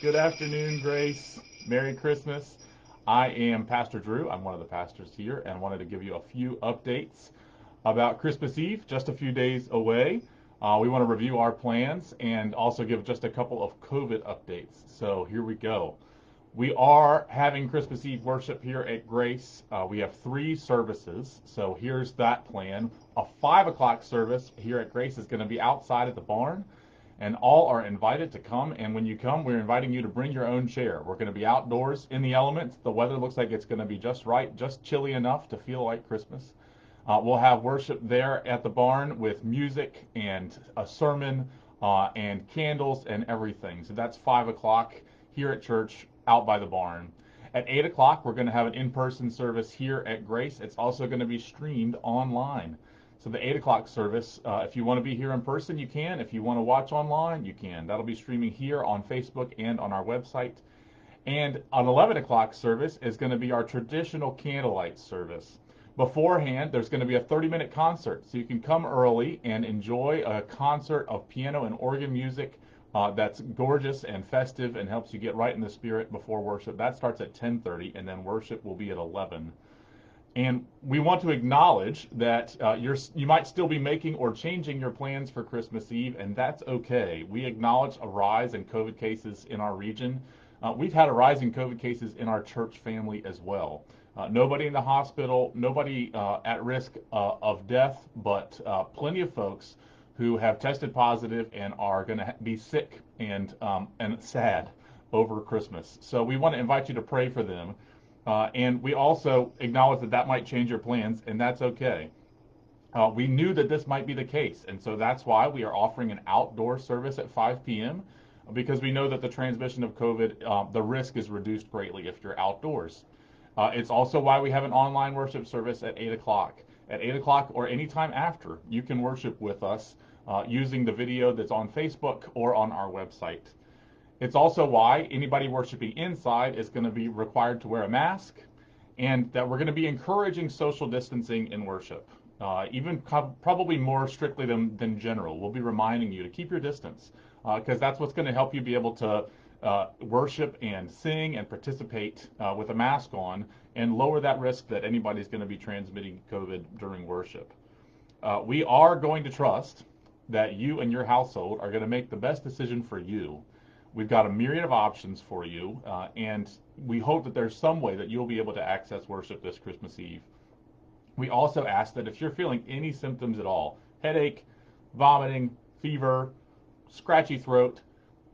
Good afternoon, Grace. Merry Christmas. I am Pastor Drew. I'm one of the pastors here and wanted to give you a few updates about Christmas Eve, just a few days away. We want to review our plans and also give just a couple of COVID updates. So here we go. We are having Christmas Eve worship here at Grace. We have 3 services. So here's that plan. A 5 o'clock service here at Grace is going to be outside at the barn, and all are invited to come. And when you come, we're inviting you to bring your own chair. We're going to be outdoors in the elements. The weather looks like it's going to be just right, just chilly enough to feel like Christmas. We'll have worship there at the barn with music and a sermon and candles and everything. So that's 5 o'clock here at church out by the barn. At 8 o'clock, we're going to have an in-person service here at Grace. It's also going to be streamed online. So the 8 o'clock service, if you want to be here in person, you can. If you want to watch online, you can. That'll be streaming here on Facebook and on our website. And an 11 o'clock service is going to be our traditional candlelight service. Beforehand, there's going to be a 30-minute concert, so you can come early and enjoy a concert of piano and organ music that's gorgeous and festive and helps you get right in the spirit before worship. That starts at 10:30, and then worship will be at 11. And we want to acknowledge that you might still be making or changing your plans for Christmas Eve, and that's okay. We acknowledge a rise in COVID cases in our region. We've had a rise in COVID cases in our church family as well. Nobody in the hospital, nobody at risk of death, but plenty of folks who have tested positive and are going to be sick and sad over Christmas. So we want to invite you to pray for them. And we also acknowledge that might change your plans, and that's okay. We knew that this might be the case, and so that's why we are offering an outdoor service at 5 p.m., because we know that the transmission of COVID, the risk is reduced greatly if you're outdoors. It's also why we have an online worship service at 8 o'clock. At 8 o'clock or any time after, you can worship with us using the video that's on Facebook or on our website. It's also why anybody worshiping inside is going to be required to wear a mask, and that we're going to be encouraging social distancing in worship, even probably more strictly than general. We'll be reminding you to keep your distance, because that's what's going to help you be able to worship and sing and participate with a mask on and lower that risk that anybody's going to be transmitting COVID during worship. We are going to trust that you and your household are going to make the best decision for you. We've got a myriad of options for you, and we hope that there's some way that you'll be able to access worship this Christmas Eve. We also ask that if you're feeling any symptoms at all, headache, vomiting, fever, scratchy throat,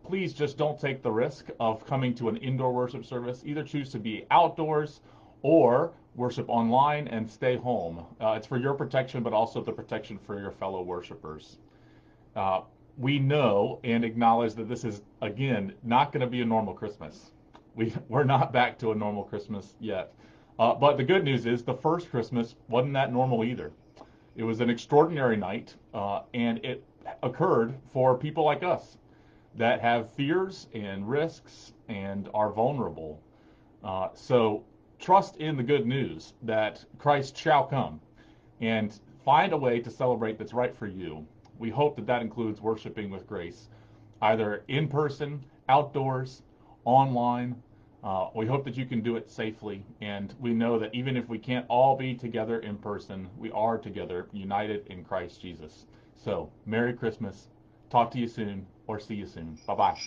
please just don't take the risk of coming to an indoor worship service. Either choose to be outdoors or worship online and stay home. It's for your protection, but also the protection for your fellow worshipers. We know and acknowledge that this is, again, not going to be a normal Christmas. We're not back to a normal Christmas yet. But the good news is the first Christmas wasn't that normal either. It was an extraordinary night, and it occurred for people like us that have fears and risks and are vulnerable. So trust in the good news that Christ shall come, and find a way to celebrate that's right for you. We hope that includes worshiping with Grace, either in person, outdoors, online. We hope that you can do it safely, and we know that even if we can't all be together in person, we are together, united in Christ Jesus. So, Merry Christmas. Talk to you soon, or see you soon. Bye-bye.